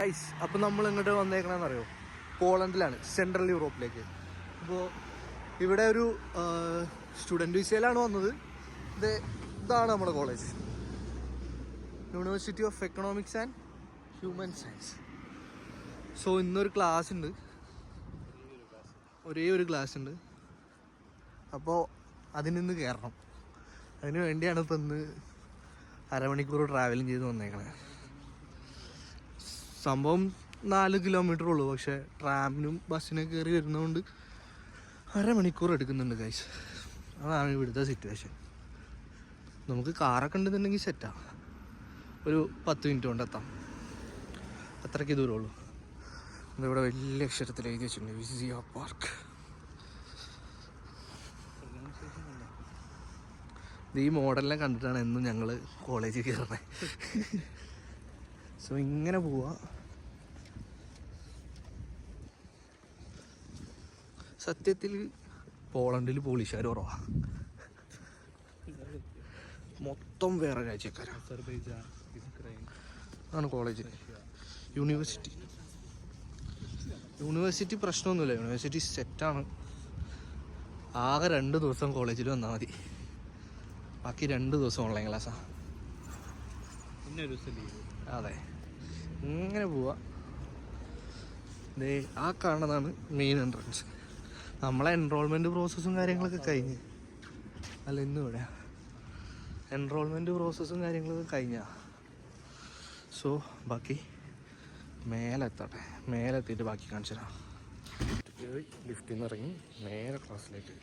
Guys, അപ്പോൾ നമ്മൾ ഇങ്ങോട്ട് വന്നേക്കണമെന്ന് അറിയോ? പോളണ്ടിലാണ്, സെൻട്രൽ യൂറോപ്പിലേക്ക്. അപ്പോൾ ഇവിടെ ഒരു സ്റ്റുഡൻറ്റ് വിസയിലാണ് വന്നത്. ഇതാണ് നമ്മുടെ college, university of economics and human science. So ഇന്നൊരു ക്ലാസ് ഉണ്ട്, ഒരേ ഒരു ക്ലാസ് ഉണ്ട്. അപ്പോൾ അതിനിന്ന് കയറണം. അതിന് വേണ്ടിയാണ് ഇപ്പം ഇന്ന് അരമണിക്കൂർ ട്രാവലിംഗ് ചെയ്ത് വന്നേക്കണേ. സംഭവം 4 കിലോമീറ്റർ ഉള്ളൂ, പക്ഷേ ട്രാമിനും ബസ്സിനും കയറി വരുന്നതുകൊണ്ട് അരമണിക്കൂർ എടുക്കുന്നുണ്ട് ഗൈസ്. അതാണ് ഇവിടുത്തെ സിറ്റുവേഷൻ. നമുക്ക് കാറൊക്കെ ഉണ്ടെന്നുണ്ടെങ്കിൽ സെറ്റാണ്, ഒരു 10 മിനിറ്റ് കൊണ്ട് എത്താം, അത്രയ്ക്ക് ദൂരമുള്ളൂ. ഇതിവിടെ വലിയ അക്ഷരത്തിൽ എഴുതി വെച്ചിട്ടുണ്ട്, വിസിയ പാർക്ക്. ഈ മോഡലിനെ കണ്ടിട്ടാണ് എന്നും ഞങ്ങൾ കോളേജിൽ കയറുന്നത്. സോ ഇങ്ങനെ പോവാ. സത്യത്തിൽ പോളണ്ടിൽ പോലീസുകാർ കുറവാ, മൊത്തം വേറെ രാജ്യക്കാരാണ്. ആണ് കോളേജ്. യൂണിവേഴ്സിറ്റി പ്രശ്നമൊന്നുമില്ല, യൂണിവേഴ്സിറ്റി സെറ്റാണ്. ആകെ 2 ദിവസം കോളേജിൽ വന്നാൽ മതി, ബാക്കി 2 ദിവസം ഓൺലൈൻ ക്ലാസ്സാണ്. അതെ, ഇങ്ങനെ പോവാ. ആ കാണുന്നതാണ് മെയിൻ എൻട്രൻസ്. നമ്മളെ എൻറോൾമെൻറ്റ് പ്രോസസ്സും കാര്യങ്ങളൊക്കെ കഴിഞ്ഞ്, അല്ല ഇന്നും ഇവിടെ എൻറോൾമെൻറ്റ് പ്രോസസ്സും കാര്യങ്ങളൊക്കെ കഴിഞ്ഞാ. സോ ബാക്കി മേലെത്തട്ടെ, മേലെത്തിയിട്ട് ബാക്കി കാണിച്ചു തരാം. ലിഫ്റ്റിൽ നിന്ന് ഇറങ്ങി നേരെ ക്ലാസ്സിലേക്ക്.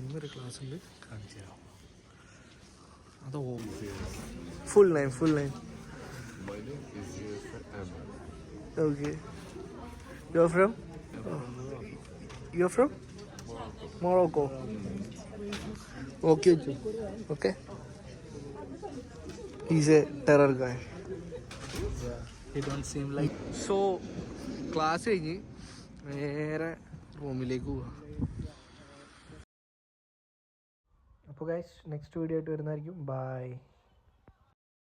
ഇന്നൊരു ക്ലാസ് ഉണ്ട്, കാണിച്ചു തരാം. അതോ full name My name is Ahmed. Okay. You're from Morocco. Okay. He's a terror guy. Yeah, he don't seem like. So class കഴിഞ്ഞ് നേരെ റൂമിലേക്ക് പോവാ. അപ്പോൾ ഗൈസ്, നെക്സ്റ്റ് വീഡിയോ ആയിട്ട് വരുന്നതായിരിക്കും. ബൈ.